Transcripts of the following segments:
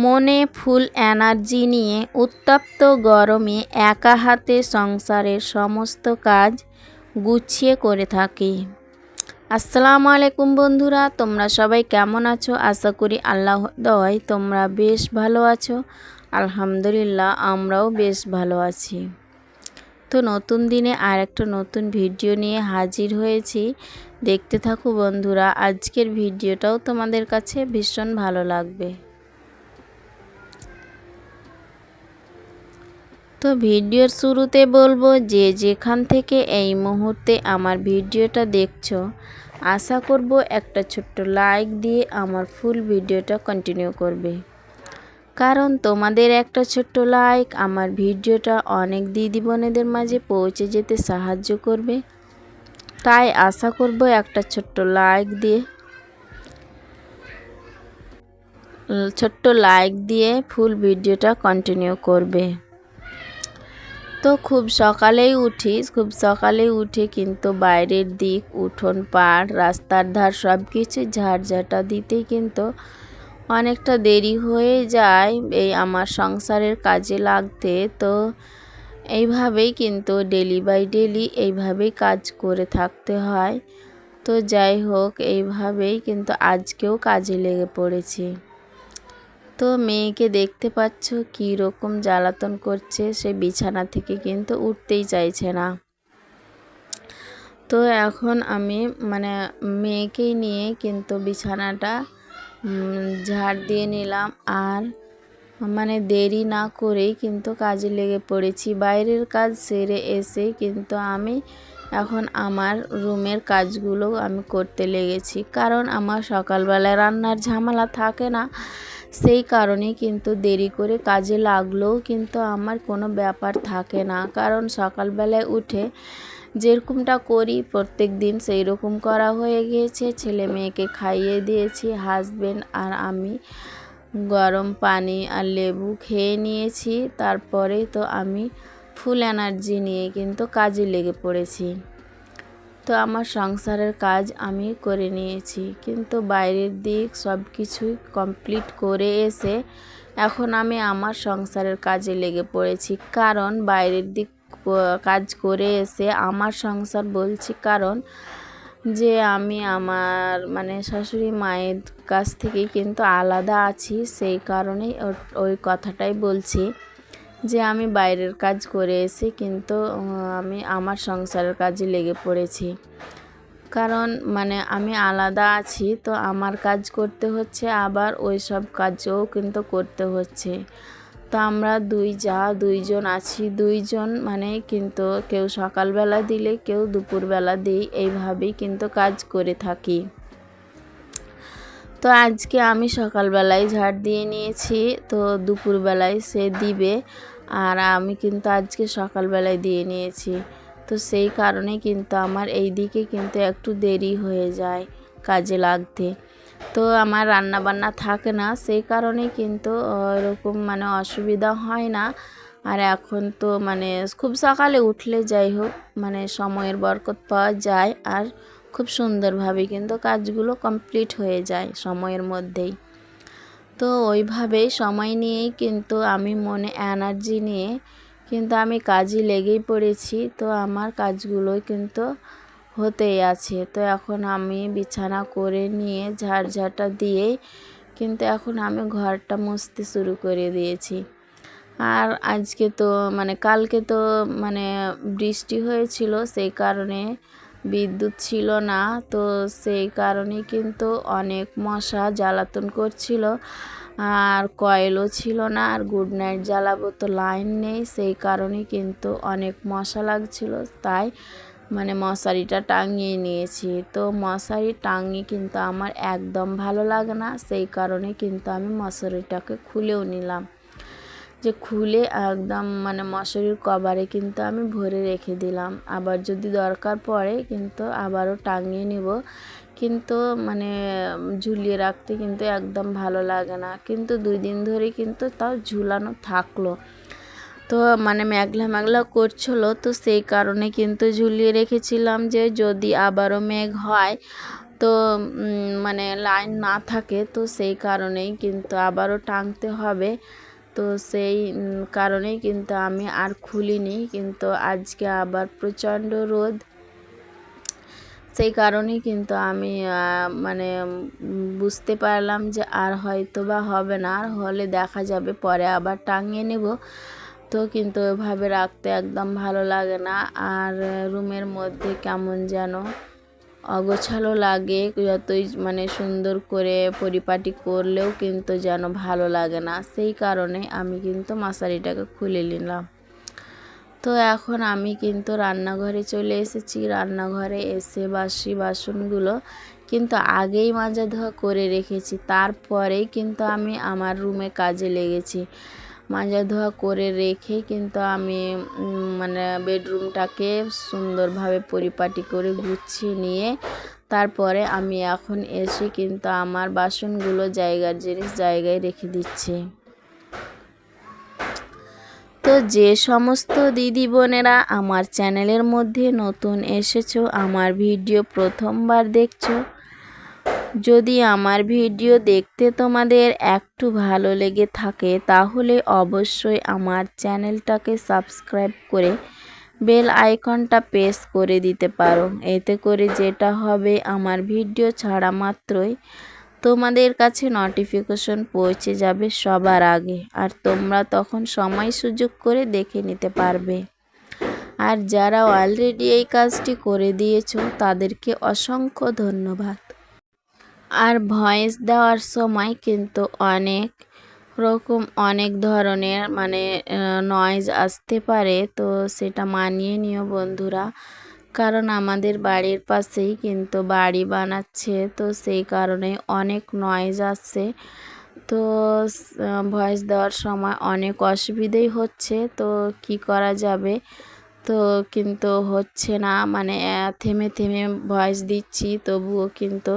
মনে ফুল এনার্জি নিয়ে উত্তপ্ত গরমে একা হাতে সংসারের সমস্ত কাজ গুছিয়ে করে থাকি। আসসালামু আলাইকুম বন্ধুরা, তোমরা সবাই কেমন আছো? আশা করি আল্লাহ দয়ায় তোমরা বেশ ভালো আছো। আলহামদুলিল্লাহ, আমরাও বেশ ভালো আছি। তো নতুন দিনে আর একটা নতুন ভিডিও নিয়ে হাজির হয়েছি। দেখতে থাকো বন্ধুরা, আজকের ভিডিওটাও তোমাদের কাছে ভীষণ ভালো লাগবে। তো ভিডিওর শুরুতে বলবো, যে যেখান থেকে এই মুহূর্তে আমার ভিডিওটা দেখছো, আশা করব একটা ছোট্ট লাইক দিয়ে আমার ফুল ভিডিওটা কন্টিনিউ করবে। কারণ তোমাদের একটা ছোট্ট লাইক আমার ভিডিওটা অনেক দিদি বোনেদের মাঝে পৌঁছে যেতে সাহায্য করবে। তাই আশা করব একটা ছোট্ট লাইক দিয়ে ফুল ভিডিওটা কন্টিনিউ করবে। তো খুব সকালেই উঠে কিন্তু বাইরের দিক, উঠোন পাড়, রাস্তার ধার সব কিছু ঝাড়ঝাঁটা দিতেই কিন্তু অনেকটা দেরি হয়ে যায় এই আমার সংসারের কাজে লাগতে। তো এইভাবেই কিন্তু ডেলি বাই ডেলি এইভাবেই কাজ করে থাকতে হয়। তো যাই হোক, এইভাবেই কিন্তু আজকেও কাজে লেগে পড়েছি। তো মেয়েকে দেখতে পাচ্ছ কী রকম জ্বালাতন করছে, সে বিছানা থেকে কিন্তু উঠতেই চাইছে না। তো এখন আমি মেয়েকেই নিয়ে কিন্তু বিছানাটা ঝাড় দিয়ে নিলাম, আর দেরি না করেই কিন্তু কাজে লেগে পড়েছি। বাইরের কাজ সেরে এসে কিন্তু আমি এখন আমার রুমের কাজগুলো আমি করতে লেগেছি। কারণ আমার সকালবেলায় রান্নার ঝামেলা থাকে না, সেই কারণেই কিন্তু দেরি করে কাজে লাগলেও কিন্তু আমার কোনো ব্যাপার থাকে না। কারণ সকালবেলায় উঠে যেরকমটা করি প্রত্যেক দিন সেই রকম করা হয়ে গিয়েছে। ছেলে মেয়েকে খাইয়ে দিয়েছি, হাজবেন্ড আর আমি গরম পানি আর লেবু খেয়ে নিয়েছি। তারপরে তো আমি ফুল এনার্জি নিয়ে কিন্তু কাজে লেগে পড়েছি। তো আমার সংসারের কাজ আমি করে নিয়েছি, কিন্তু বাইরের দিক সব কিছুই কমপ্লিট করে এসে এখন আমি আমার সংসারের কাজে লেগে পড়েছি। কারণ বাইরের দিক কাজ করে এসে আমার সংসার বলছি, কারণ যে আমি আমার শাশুড়ি মায়ের কাছ থেকেই কিন্তু আলাদা আছি, সেই কারণেই ওই কথাটাই বলছি যে আমি বাইরের কাজ করে এসে কিন্তু আমি আমার সংসারের কাজে লেগে পড়েছি। কারণ আমি আলাদা আছি, তো আমার কাজ করতে হচ্ছে, আবার ওই সব কাজও কিন্তু করতে হচ্ছে। তো আমরা দুইজন আছি, দুইজন কিন্তু কেউ সকালবেলা দিলে কেউ দুপুরবেলা দিই, এইভাবেই কিন্তু কাজ করে থাকি। তো আজকে আমি সকালবেলায় ঝাড় দিয়ে নিয়েছি, তো দুপুরবেলায় সে দিবে, আর আমি কিন্তু আজকে সকালবেলায় দিয়ে নিয়েছি। তো সেই কারণে কিন্তু আমার এই দিকে কিন্তু একটু দেরি হয়ে যায় কাজে লাগতে। তো আমার রান্না বান্না থাকে না, সেই কারণে কিন্তু এরকম অসুবিধা হয় না। আর এখন তো খুব সকালে উঠলে যাই হোক সময়ের বরকত পাওয়া যায়, আর খুব সুন্দরভাবে কিন্তু কাজগুলো কমপ্লিট হয়ে যায় সময়ের মধ্যেই। তো ওইভাবেই সময় নিয়েই কিন্তু আমি মনে এনার্জি নিয়ে কিন্তু আমি কাজে লেগেই পড়েছি। তো আমার কাজগুলো কিন্তু হতেই আছে। তো এখন আমি বিছানা করে নিয়ে ঝাড়ঝাঁটা দিয়ে কিন্তু এখন আমি ঘরটা মুছতে শুরু করে দিয়েছি। আর আজকে তো কালকে তো বৃষ্টি হয়েছিল, সেই কারণে বিদ্যুৎ ছিল না। তো সেই কারণে কিন্তু অনেক মশা জ্বালাতন করছিল, আর কয়েলও ছিল না, আর গুড নাইট জ্বালাবো তো লাইন নেই, সেই কারণে কিন্তু অনেক মশা লাগছিল, তাই মানে মশারিটা টাঙিয়ে নিয়েছি। তো মশারি টাঙিয়ে কিন্তু আমার একদম ভালো লাগে না, সেই কারণে কিন্তু আমি মশারিটাকে খুলেও নিলাম, যে খুলে একদম মানে মশারির কভারে কিন্তু আমি ভরে রেখে দিলাম। আবার যদি দরকার পড়ে কিন্তু আবারও টাঙিয়ে নিব, কিন্তু মানে ঝুলিয়ে রাখতে কিন্তু একদম ভালো লাগে না। কিন্তু 2 দিন ধরে কিন্তু তাও ঝুলানো থাকলো। তো মানে মেঘলা মেঘলা করছিল, তো সেই কারণে কিন্তু ঝুলিয়ে রেখেছিলাম, যে যদি আবারও মেঘ হয় তো মানে লাইন না থাকে, তো সেই কারণেই কিন্তু আবারও টাঙতে হবে। তো সেই কারণেই কিন্তু আমি আর খুলিনি, কিন্তু আজকে আবার প্রচণ্ড রোদ, সেই কারণেই কিন্তু আমি মানে বুঝতে পারলাম যে আর হয়তো বা হবে না, আর হলে দেখা যাবে পরে আবার টাঙিয়ে নেব। তো কিন্তু ওইভাবে রাখতে একদম ভালো লাগে না, আর রুমের মধ্যে কেমন যেন অগোছালো লাগে, যতই মানে সুন্দর করে পরিপাটি করলেও কিন্তু যেন ভালো লাগে না, সেই কারণে আমি কিন্তু মশারিটাকে খুলে নিলাম। তো এখন আমি কিন্তু রান্নাঘরে চলে এসেছি। রান্নাঘরে এসে বাসি বাসনগুলো কিন্তু আগেই মাজা ধোয়া করে রেখেছি, তারপরেই কিন্তু আমি আমার রুমে কাজে লেগেছি। মাজা ধোয়া করে রেখে কিন্তু আমি মানে বেডরুমটাকে সুন্দরভাবে পরিপাটি করে গুছিয়ে নিয়ে তারপরে আমি এখন এসে কিন্তু আমার বাসনগুলো জায়গার জিনিস জায়গায় রেখে দিচ্ছি। তো যে সমস্ত দিদি বোনেরা আমার চ্যানেলের মধ্যে নতুন এসেছো, আমার ভিডিও প্রথমবার দেখছো, যদি আমার ভিডিও দেখতে তোমাদের একটু ভালো লেগে থাকে তাহলে অবশ্যই আমার চ্যানেলটাকে সাবস্ক্রাইব করে বেল আইকনটা প্রেস করে দিতে পারো। এতে করে যেটা হবে, আমার ভিডিও ছাড়া মাত্রই তোমাদের কাছে নোটিফিকেশন পৌঁছে যাবে সবার আগে, আর তোমরা তখন সময় সুযোগ করে দেখে নিতে পারবে। আর যারা অলরেডি এই কাজটি করে দিয়েছো তাদেরকে অসংখ্য ধন্যবাদ। আর ভয়েস দেওয়ার সময় কিন্তু অনেক ধরনের মানে নয়েজ আসতে পারে, তো সেটা মানিয়ে নিও বন্ধুরা, কারণ আমাদের বাড়ির পাশেই কিন্তু বাড়ি বানাচ্ছে, তো সেই কারণে অনেক নয়েজ আসছে। তো ভয়েস দেওয়ার সময় অনেক অসুবিধেই হচ্ছে, তো কি করা যাবে, তো কিন্তু হচ্ছে না, মানে থেমে থেমে ভয়েস দিচ্ছি তবুও কিন্তু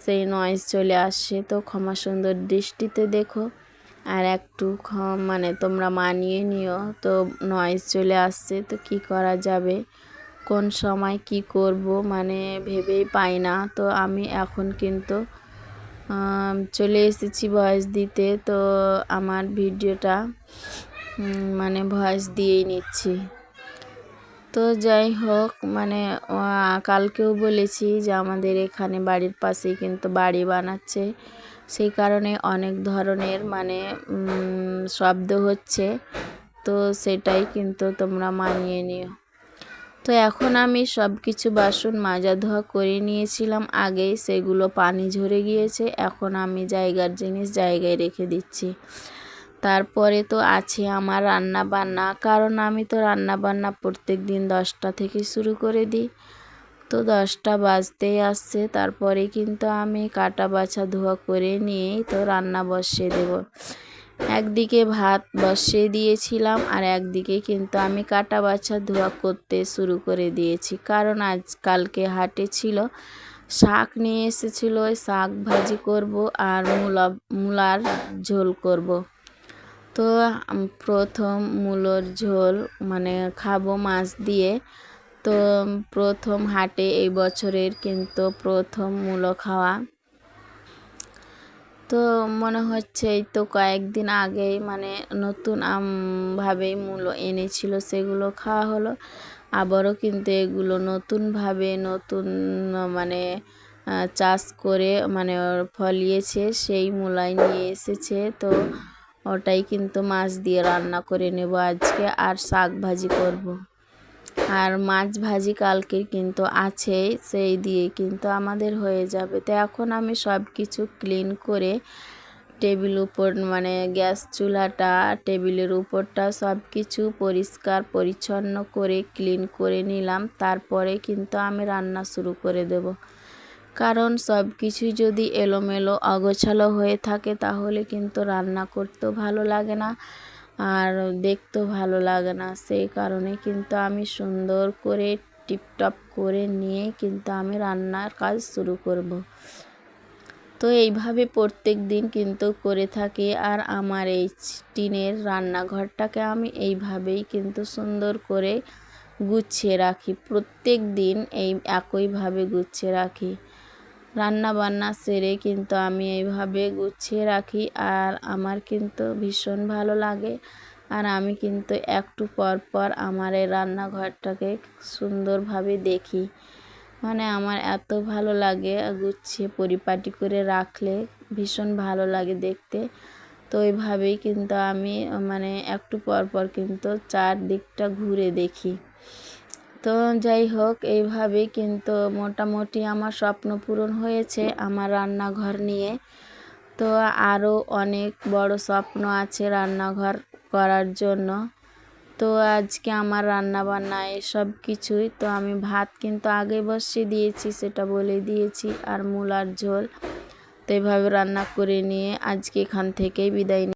সেই নয়েজ চলে আসছে। তো ক্ষমা সুন্দর দৃষ্টিতে দেখো, আর একটু মানে তোমরা মানিয়ে নিও। তো নয়েজ চলে আসছে, তো কি করা যাবে, কোন সময় কি করব মানে ভেবেই পাই না। তো আমি এখন কিন্তু চলে এসেছি ভয়েস দিতে, তো আমার ভিডিওটা মানে ভয়েস দিয়েই নিচ্ছি। তো যাই হোক, মানে কালকেও বলেছি যে আমাদের এখানে বাড়ির পাশেই কিন্তু বাড়ি বানাচ্ছে, সেই কারণে অনেক ধরনের মানে শব্দ হচ্ছে, তো সেটাই কিন্তু তোমরা মানিয়ে নিও। তো এখন আমি সব কিছু বাসন মাজা ধোয়া করে নিয়েছিলাম আগেই, সেগুলো পানি ঝরে গিয়েছে, এখন আমি জায়গার জিনিস জায়গায় রেখে দিচ্ছি। তারপরে তো আছে আমার রান্না বান্না, কারণ আমি তো রান্না বান্না প্রত্যেক দিন 10টা থেকে শুরু করে দিই, তো 10টা বাজতেই আসছে, তারপরে কিন্তু আমি কাটা বাছা ধোয়া করে নিয়েই তো রান্না বসিয়ে দেব। একদিকে ভাত বসিয়ে দিয়েছিলাম, আর একদিকে কিন্তু আমি কাটা বাছা ধোয়া করতে শুরু করে দিয়েছি, কারণ কালকে হাটে ছিল, শাক নিয়ে এসেছিল, ওই শাক ভাজি করব আর মূলার ঝোল করব। তো প্রথম মূলোর ঝোল মানে খাবো মাছ দিয়ে। তো প্রথম হাটে এই বছরের কিন্তু প্রথম মূলো খাওয়া। তো মনে হচ্ছে এই তো কয়েকদিন আগেই মানে নতুন ভাবেই মূলো এনেছিল, সেগুলো খাওয়া হলো। আবারও কিন্তু এগুলো নতুনভাবে নতুন মানে চাষ করে মানে ফলিয়েছে, সেই মূলাই নিয়ে এসেছে, তো ওটাই কিন্তু মাছ দিয়ে রান্না করে নেব আজকে, আর শাক ভাজি করব। আর মাছ ভাজি কালকের কিন্তু আছে, সেই দিয়ে কিন্তু আমাদের হয়ে যাবে। তো এখন আমি সব কিছু ক্লিন করে টেবিল উপর মানে গ্যাস চুলাটা টেবিলের উপরটা সব কিছু পরিষ্কার পরিচ্ছন্ন করে ক্লিন করে নিলাম। তারপরে কিন্তু আমি রান্না শুরু করে দেব, কারণ সব কিছুই যদি এলোমেলো অগোছালো হয়ে থাকে তাহলে কিন্তু রান্না করতেও ভালো লাগে না আর দেখতেও ভালো লাগে না। সেই কারণে কিন্তু আমি সুন্দর করে টিপটপ করে নিয়ে কিন্তু আমি রান্নার কাজ শুরু করব। তো এইভাবে প্রত্যেক দিন কিন্তু করে থাকি। আর আমার এই টিনের রান্নাঘরটাকে আমি এইভাবেই কিন্তু সুন্দর করে গুছিয়ে রাখি, প্রত্যেক দিন এই একইভাবে গুছিয়ে রাখি। রান্না বান্না সেরে কিন্তু আমি এইভাবে গুছিয়ে রাখি আর আমার কিন্তু ভীষণ ভালো লাগে। আর আমি কিন্তু একটু পর পর আমার এই রান্নাঘরটাকে সুন্দরভাবে দেখি, মানে আমার এত ভালো লাগে গুছিয়ে পরিপাটি করে রাখলে, ভীষণ ভালো লাগে দেখতে। তো এইভাবেই কিন্তু আমি মানে একটু পর পর কিন্তু চারদিকটা ঘুরে দেখি। তো যাই হোক, এইভাবেই কিন্তু মোটামুটি আমার স্বপ্ন পূরণ হয়েছে আমার রান্নাঘর নিয়ে। তো আরও অনেক বড় স্বপ্ন আছে রান্নাঘর করার জন্য। তো আজকে আমার রান্না বান্না এসব কিছুই। তো আমি ভাত কিন্তু আগে বসিয়ে দিয়েছি, সেটা বলে দিয়েছি, আর মূলার ঝোল। তো এইভাবে রান্না করে নিয়ে আজকে এখান থেকেই বিদায়।